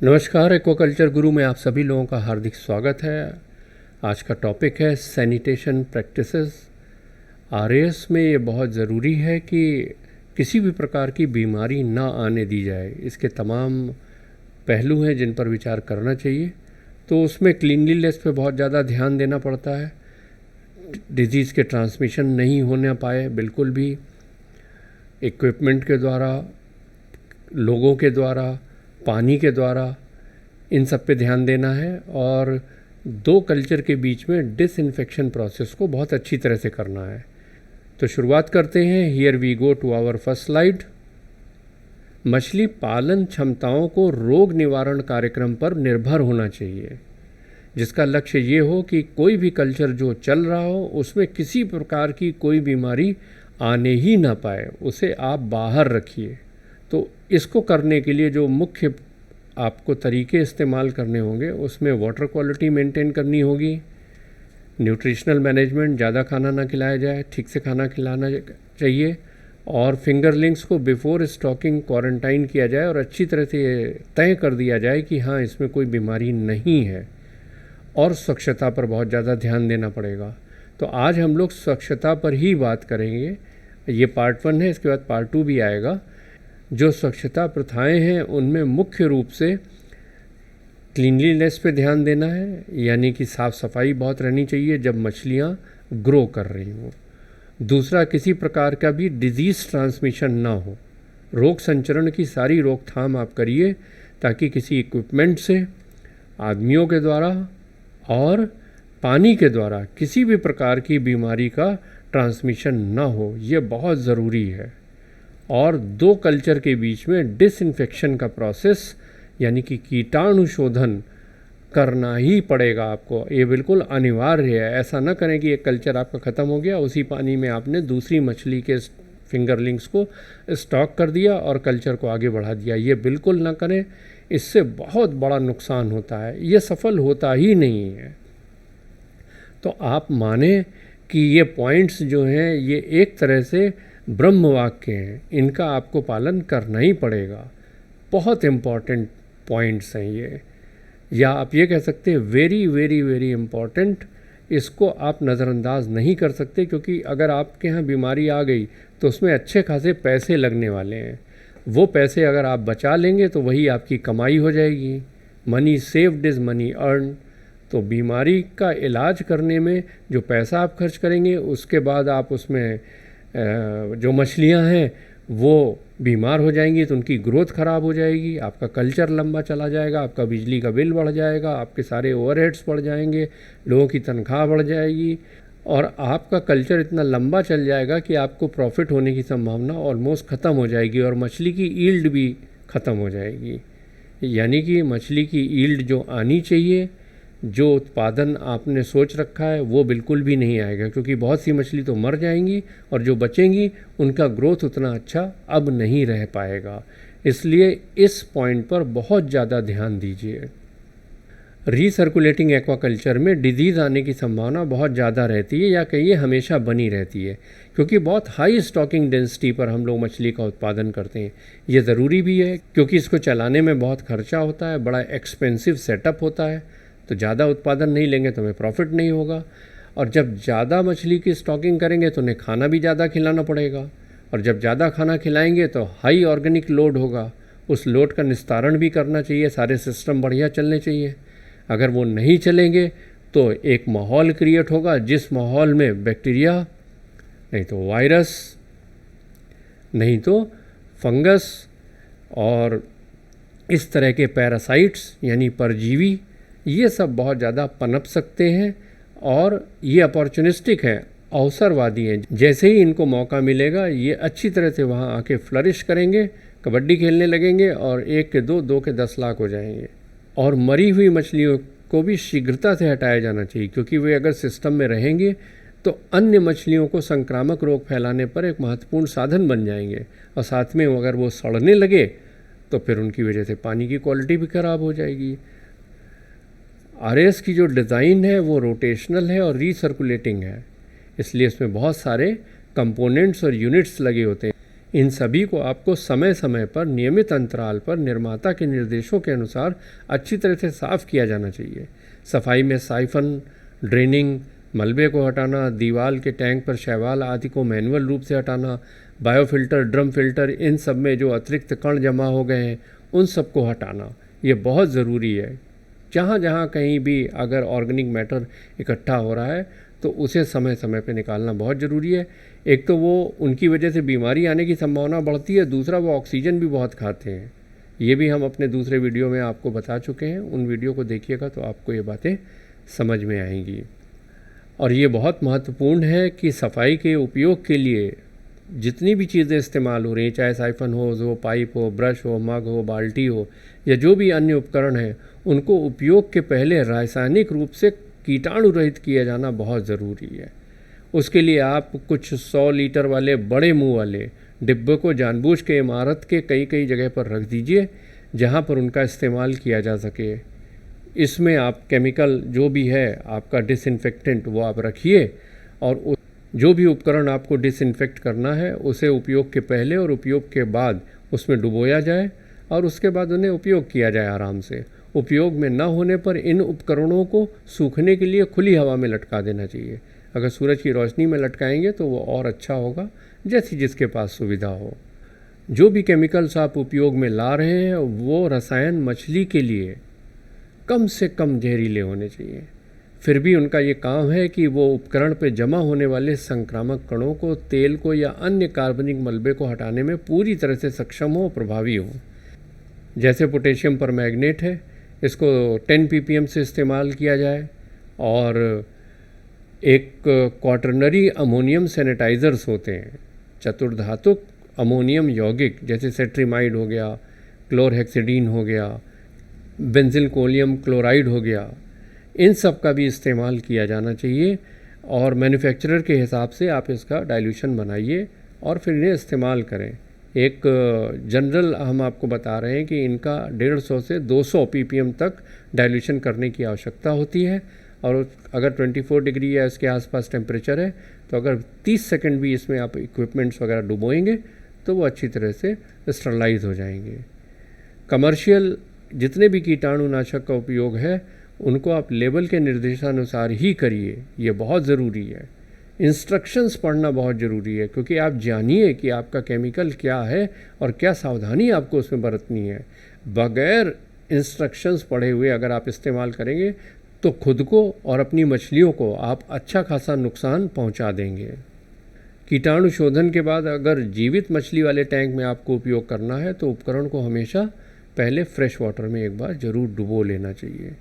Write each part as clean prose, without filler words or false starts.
नमस्कार, एक्वाकल्चर गुरु में आप सभी लोगों का हार्दिक स्वागत है। आज का टॉपिक है सैनिटेशन प्रैक्टिसेस। आरएएस में ये बहुत ज़रूरी है कि किसी भी प्रकार की बीमारी ना आने दी जाए। इसके तमाम पहलू हैं जिन पर विचार करना चाहिए। तो उसमें क्लीनलीनेस पे बहुत ज़्यादा ध्यान देना पड़ता है। डिजीज़ के ट्रांसमिशन नहीं होने पाए बिल्कुल भी, इक्विपमेंट के द्वारा, लोगों के द्वारा, पानी के द्वारा, इन सब पे ध्यान देना है। और दो कल्चर के बीच में डिसइंफेक्शन प्रोसेस को बहुत अच्छी तरह से करना है। तो शुरुआत करते हैं। Here we go to our first slide. मछली पालन क्षमताओं को रोग निवारण कार्यक्रम पर निर्भर होना चाहिए, जिसका लक्ष्य ये हो कि कोई भी कल्चर जो चल रहा हो उसमें किसी प्रकार की कोई बीमारी आने ही ना पाए, उसे आप बाहर रखिए। तो इसको करने के लिए जो मुख्य आपको तरीके इस्तेमाल करने होंगे, उसमें वाटर क्वालिटी मेंटेन करनी होगी, न्यूट्रिशनल मैनेजमेंट, ज़्यादा खाना ना खिलाया जाए, ठीक से खाना खिलाना चाहिए, और फिंगरलिंग्स को बिफोर स्टॉकिंग क्वारंटाइन किया जाए और अच्छी तरह से तय कर दिया जाए कि हाँ, इसमें कोई बीमारी नहीं है। और स्वच्छता पर बहुत ज़्यादा ध्यान देना पड़ेगा। तो आज हम लोग स्वच्छता पर ही बात करेंगे। ये पार्ट 1 है, इसके बाद पार्ट 2 भी आएगा। जो स्वच्छता प्रथाएं हैं उनमें मुख्य रूप से क्लीनलीनेस पे ध्यान देना है, यानी कि साफ़ सफाई बहुत रहनी चाहिए जब मछलियाँ ग्रो कर रही हों। दूसरा, किसी प्रकार का भी डिजीज़ ट्रांसमिशन ना हो। रोग संचरण की सारी रोकथाम आप करिए, ताकि किसी इक्विपमेंट से, आदमियों के द्वारा और पानी के द्वारा किसी भी प्रकार की बीमारी का ट्रांसमिशन ना हो। ये बहुत ज़रूरी है। और दो कल्चर के बीच में डिसइंफेक्शन का प्रोसेस, यानी कि कीटाणु शोधन करना ही पड़ेगा आपको। ये बिल्कुल अनिवार्य है। ऐसा ना करें कि एक कल्चर आपका ख़त्म हो गया, उसी पानी में आपने दूसरी मछली के फिंगरलिंग्स को स्टॉक कर दिया और कल्चर को आगे बढ़ा दिया। ये बिल्कुल ना करें, इससे बहुत बड़ा नुकसान होता है। ये सफल होता ही नहीं है। तो आप माने कि ये पॉइंट्स जो हैं ये एक तरह से ब्रह्म वाक्य हैं, इनका आपको पालन करना ही पड़ेगा। बहुत इम्पॉर्टेंट पॉइंट्स हैं ये, या आप ये कह सकते हैं वेरी वेरी वेरी इम्पॉर्टेंट। इसको आप नज़रअंदाज नहीं कर सकते, क्योंकि अगर आपके यहाँ बीमारी आ गई तो उसमें अच्छे खासे पैसे लगने वाले हैं। वो पैसे अगर आप बचा लेंगे तो वही आपकी कमाई हो जाएगी। Money saved is money earn. तो बीमारी का इलाज करने में जो पैसा आप खर्च करेंगे, उसके बाद आप उसमें जो मछलियां हैं वो बीमार हो जाएंगी तो उनकी ग्रोथ ख़राब हो जाएगी, आपका कल्चर लंबा चला जाएगा, आपका बिजली का बिल बढ़ जाएगा, आपके सारे ओवरहेड्स बढ़ जाएंगे, लोगों की तनख्वाह बढ़ जाएगी, और आपका कल्चर इतना लंबा चल जाएगा कि आपको प्रॉफिट होने की संभावना ऑलमोस्ट ख़त्म हो जाएगी, और मछली की ईल्ड भी ख़त्म हो जाएगी। यानी कि मछली की ईल्ड जो आनी चाहिए, जो उत्पादन आपने सोच रखा है, वो बिल्कुल भी नहीं आएगा, क्योंकि बहुत सी मछली तो मर जाएंगी और जो बचेंगी उनका ग्रोथ उतना अच्छा अब नहीं रह पाएगा। इसलिए इस पॉइंट पर बहुत ज़्यादा ध्यान दीजिए। रीसर्कुलेटिंग एक्वाकल्चर में डिजीज़ आने की संभावना बहुत ज़्यादा रहती है, या कहिए हमेशा बनी रहती है, क्योंकि बहुत हाई स्टॉकिंग डेंसिटी पर हम लोग मछली का उत्पादन करते हैं। ये ज़रूरी भी है, क्योंकि इसको चलाने में बहुत खर्चा होता है, बड़ा एक्सपेंसिव सेटअप होता है। तो ज़्यादा उत्पादन नहीं लेंगे तो हमें प्रॉफिट नहीं होगा, और जब ज़्यादा मछली की स्टॉकिंग करेंगे तो उन्हें खाना भी ज़्यादा खिलाना पड़ेगा, और जब ज़्यादा खाना खिलाएंगे तो हाई ऑर्गेनिक लोड होगा। उस लोड का निस्तारण भी करना चाहिए, सारे सिस्टम बढ़िया चलने चाहिए। अगर वो नहीं चलेंगे तो एक माहौल क्रिएट होगा, जिस माहौल में बैक्टीरिया, नहीं तो वायरस, नहीं तो फंगस और इस तरह के पैरासाइट्स यानी परजीवी, ये सब बहुत ज़्यादा पनप सकते हैं। और ये अपॉर्चुनिस्टिक हैं, अवसरवादी हैं। जैसे ही इनको मौका मिलेगा ये अच्छी तरह से वहाँ आके फ्लरिश करेंगे, कबड्डी खेलने लगेंगे, और 1 के 2, 2 के 10 लाख हो जाएंगे। और मरी हुई मछलियों को भी शीघ्रता से हटाया जाना चाहिए, क्योंकि वे अगर सिस्टम में रहेंगे तो अन्य मछलियों को संक्रामक रोग फैलाने पर एक महत्वपूर्ण साधन बन जाएंगे। और साथ में अगर वो सड़ने लगे तो फिर उनकी वजह से पानी की क्वालिटी भी ख़राब हो जाएगी। आरएस की जो डिज़ाइन है वो रोटेशनल है और रीसर्कुलेटिंग है, इसलिए इसमें बहुत सारे कंपोनेंट्स और यूनिट्स लगे होते हैं। इन सभी को आपको समय समय पर नियमित अंतराल पर निर्माता के निर्देशों के अनुसार अच्छी तरह से साफ़ किया जाना चाहिए। सफाई में साइफन, ड्रेनिंग, मलबे को हटाना, दीवार के टैंक पर शैवाल आदि को मैनुअल रूप से हटाना, बायोफिल्टर, ड्रम फिल्टर, इन सब में जो अतिरिक्त कण जमा हो गए हैं उन सब को हटाना, ये बहुत ज़रूरी है। जहाँ जहाँ कहीं भी अगर ऑर्गेनिक मैटर इकट्ठा हो रहा है तो उसे समय समय पे निकालना बहुत ज़रूरी है। एक तो वो उनकी वजह से बीमारी आने की संभावना बढ़ती है, दूसरा वो ऑक्सीजन भी बहुत खाते हैं। ये भी हम अपने दूसरे वीडियो में आपको बता चुके हैं, उन वीडियो को देखिएगा तो आपको ये बातें समझ में आएंगी। और ये बहुत महत्वपूर्ण है कि सफाई के उपयोग के लिए जितनी भी चीज़ें इस्तेमाल हो रही हैं, चाहे साइफन हो, पाइप हो, ब्रश हो, मग हो, बाल्टी हो, या जो भी अन्य उपकरण हैं, उनको उपयोग के पहले रासायनिक रूप से कीटाणु रहित किया जाना बहुत ज़रूरी है। उसके लिए आप कुछ 100 लीटर वाले बड़े मुंह वाले डिब्बे को जानबूझ के इमारत के कई कई जगह पर रख दीजिए जहां पर उनका इस्तेमाल किया जा सके। इसमें आप केमिकल जो भी है आपका डिसइंफेक्टेंट वो आप रखिए, और जो भी उपकरण आपको डिसइंफेक्ट करना है उसे उपयोग के पहले और उपयोग के बाद उसमें डुबोया जाए और उसके बाद उन्हें उपयोग किया जाए आराम से। उपयोग में न होने पर इन उपकरणों को सूखने के लिए खुली हवा में लटका देना चाहिए। अगर सूरज की रोशनी में लटकाएंगे तो वो और अच्छा होगा, जैसी जिसके पास सुविधा हो। जो भी केमिकल्स आप उपयोग में ला रहे हैं वो रसायन मछली के लिए कम से कम जहरीले होने चाहिए। फिर भी उनका ये काम है कि वो उपकरण पर जमा होने वाले संक्रामक कणों को, तेल को या अन्य कार्बनिक मलबे को हटाने में पूरी तरह से सक्षम हो, प्रभावी हो। जैसे पोटेशियम परमैंगनेट है, इसको 10 ppm से इस्तेमाल किया जाए, और एक क्वाटरनरी अमोनियम सैनिटाइज़र्स होते हैं, चतुर्धातुक अमोनियम यौगिक, जैसे सेट्रीमाइड हो गया, क्लोरहेक्सिडीन हो गया, बेंजिलकोलियम क्लोराइड हो गया, इन सब का भी इस्तेमाल किया जाना चाहिए। और मैन्युफैक्चरर के हिसाब से आप इसका डाइल्यूशन बनाइए और फिर इन्हें इस्तेमाल करें। एक जनरल हम आपको बता रहे हैं कि इनका 150 से 200 ppm तक डाइल्यूशन करने की आवश्यकता होती है, और अगर 24 डिग्री या इसके आसपास टेम्परेचर है तो अगर 30 सेकंड भी इसमें आप इक्विपमेंट्स वगैरह डुबोएंगे तो वो अच्छी तरह से स्टरलाइज हो जाएंगे। कमर्शियल जितने भी कीटाणुनाशक का उपयोग है उनको आप लेबल के निर्देशानुसार ही करिए, ये बहुत ज़रूरी है। इंस्ट्रक्शंस पढ़ना बहुत ज़रूरी है, क्योंकि आप जानिए कि आपका केमिकल क्या है और क्या सावधानी आपको उसमें बरतनी है। बगैर इंस्ट्रक्शंस पढ़े हुए अगर आप इस्तेमाल करेंगे तो खुद को और अपनी मछलियों को आप अच्छा खासा नुकसान पहुंचा देंगे। कीटाणु शोधन के बाद अगर जीवित मछली वाले टैंक में आपको उपयोग करना है तो उपकरण को हमेशा पहले फ्रेश वाटर में एक बार ज़रूर डुबो लेना चाहिए,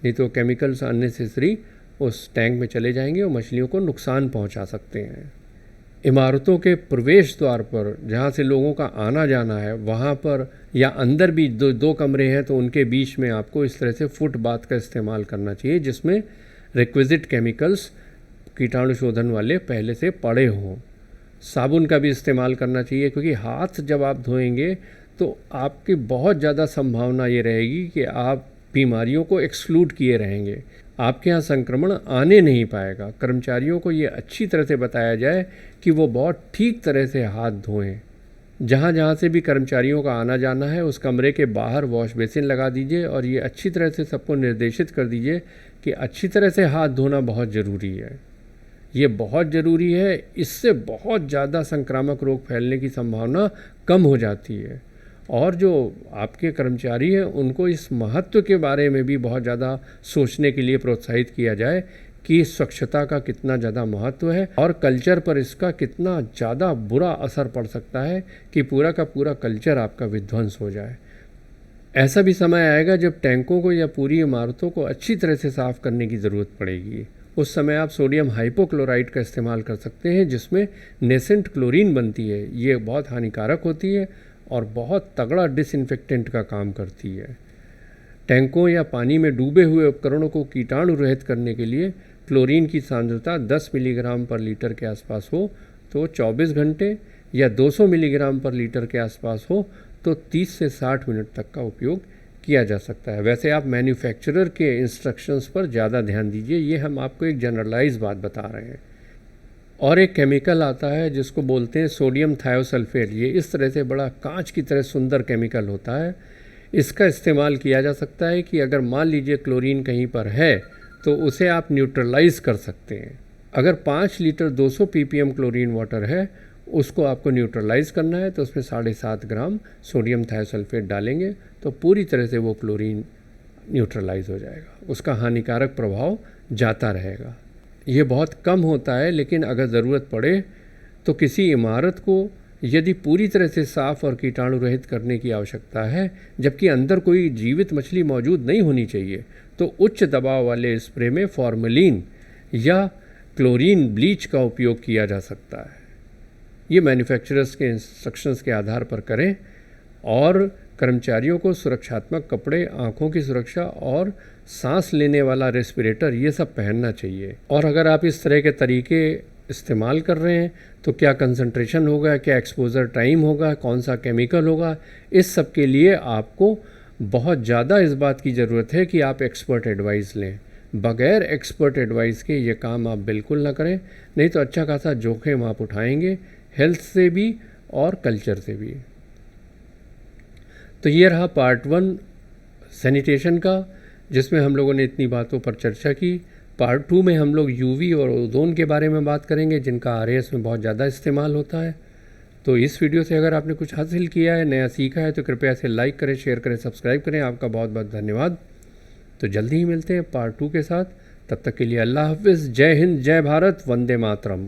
नहीं तो केमिकल्स अननेसेसरी उस टैंक में चले जाएंगे और मछलियों को नुकसान पहुंचा सकते हैं। इमारतों के प्रवेश द्वार पर जहां से लोगों का आना जाना है वहां पर, या अंदर भी दो कमरे हैं तो उनके बीच में आपको इस तरह से फुट बाथ का इस्तेमाल करना चाहिए, जिसमें रिक्विजिट केमिकल्स कीटाणु शोधन वाले पहले से पड़े हों। साबुन का भी इस्तेमाल करना चाहिए, क्योंकि हाथ जब आप धोएंगे तो आपकी बहुत ज़्यादा संभावना ये रहेगी कि आप बीमारियों को एक्सक्लूड किए रहेंगे, आपके यहाँ संक्रमण आने नहीं पाएगा। कर्मचारियों को ये अच्छी तरह से बताया जाए कि वो बहुत ठीक तरह से हाथ धोएं। जहाँ जहाँ से भी कर्मचारियों का आना जाना है उस कमरे के बाहर वॉश बेसिन लगा दीजिए, और ये अच्छी तरह से सबको निर्देशित कर दीजिए कि अच्छी तरह से हाथ धोना बहुत ज़रूरी है। ये बहुत ज़रूरी है, इससे बहुत ज़्यादा संक्रामक रोग फैलने की संभावना कम हो जाती है। और जो आपके कर्मचारी हैं उनको इस महत्व के बारे में भी बहुत ज़्यादा सोचने के लिए प्रोत्साहित किया जाए कि स्वच्छता का कितना ज़्यादा महत्व है और कल्चर पर इसका कितना ज़्यादा बुरा असर पड़ सकता है कि पूरा का पूरा कल्चर आपका विध्वंस हो जाए। ऐसा भी समय आएगा जब टैंकों को या पूरी इमारतों को अच्छी तरह से साफ़ करने की ज़रूरत पड़ेगी। उस समय आप सोडियम हाइपोक्लोराइड का इस्तेमाल कर सकते हैं, जिसमें नेसेंट क्लोरीन बनती है। ये बहुत हानिकारक होती है और बहुत तगड़ा डिसइंफेक्टेंट का काम करती है। टैंकों या पानी में डूबे हुए उपकरणों को कीटाणु रहित करने के लिए क्लोरीन की सांद्रता 10 मिलीग्राम पर लीटर के आसपास हो तो 24 घंटे, या 200 मिलीग्राम पर लीटर के आसपास हो तो 30 से 60 मिनट तक का उपयोग किया जा सकता है। वैसे आप मैन्युफैक्चरर के इंस्ट्रक्शंस पर ज़्यादा ध्यान दीजिए, ये हम आपको एक जनरलाइज बात बता रहे हैं। और एक केमिकल आता है जिसको बोलते हैं सोडियम थायोसल्फेट। ये इस तरह से बड़ा कांच की तरह सुंदर केमिकल होता है। इसका इस्तेमाल किया जा सकता है कि अगर मान लीजिए क्लोरीन कहीं पर है तो उसे आप न्यूट्रलाइज कर सकते हैं। अगर 5 लीटर 200 ppm क्लोरीन वाटर है, उसको आपको न्यूट्रलाइज करना है तो उसमें 7.5 ग्राम सोडियम थायोसल्फेट डालेंगे तो पूरी तरह से वो क्लोरीन न्यूट्रलाइज हो जाएगा, उसका हानिकारक प्रभाव जाता रहेगा। ये बहुत कम होता है, लेकिन अगर ज़रूरत पड़े तो किसी इमारत को यदि पूरी तरह से साफ़ और कीटाणु रहित करने की आवश्यकता है, जबकि अंदर कोई जीवित मछली मौजूद नहीं होनी चाहिए, तो उच्च दबाव वाले स्प्रे में फॉर्मेलिन या क्लोरीन ब्लीच का उपयोग किया जा सकता है। ये मैन्युफैक्चरर्स के इंस्ट्रक्शंस के आधार पर करें और कर्मचारियों को सुरक्षात्मक कपड़े, आँखों की सुरक्षा और सांस लेने वाला रेस्पिरेटर ये सब पहनना चाहिए। और अगर आप इस तरह के तरीके इस्तेमाल कर रहे हैं तो क्या कंसंट्रेशन होगा, क्या एक्सपोजर टाइम होगा, कौन सा केमिकल होगा, इस सब के लिए आपको बहुत ज़्यादा इस बात की ज़रूरत है कि आप एक्सपर्ट एडवाइस लें। बगैर एक्सपर्ट एडवाइस के ये काम आप बिल्कुल ना करें, नहीं तो अच्छा खासा जोखिम आप उठाएंगे, हेल्थ से भी और कल्चर से भी। तो ये रहा पार्ट 1 सैनिटेशन का, जिसमें हम लोगों ने इतनी बातों पर चर्चा की। पार्ट 2 में हम लोग यूवी और ओजोन के बारे में बात करेंगे, जिनका आरएएस में बहुत ज़्यादा इस्तेमाल होता है। तो इस वीडियो से अगर आपने कुछ हासिल किया है, नया सीखा है, तो कृपया इसे लाइक करें, शेयर करें, सब्सक्राइब करें। आपका बहुत बहुत धन्यवाद। तो जल्दी ही मिलते हैं पार्ट 2 के साथ। तब तक के लिए अल्लाह हाफ़िज़। जय हिंद, जय भारत, वंदे मातरम।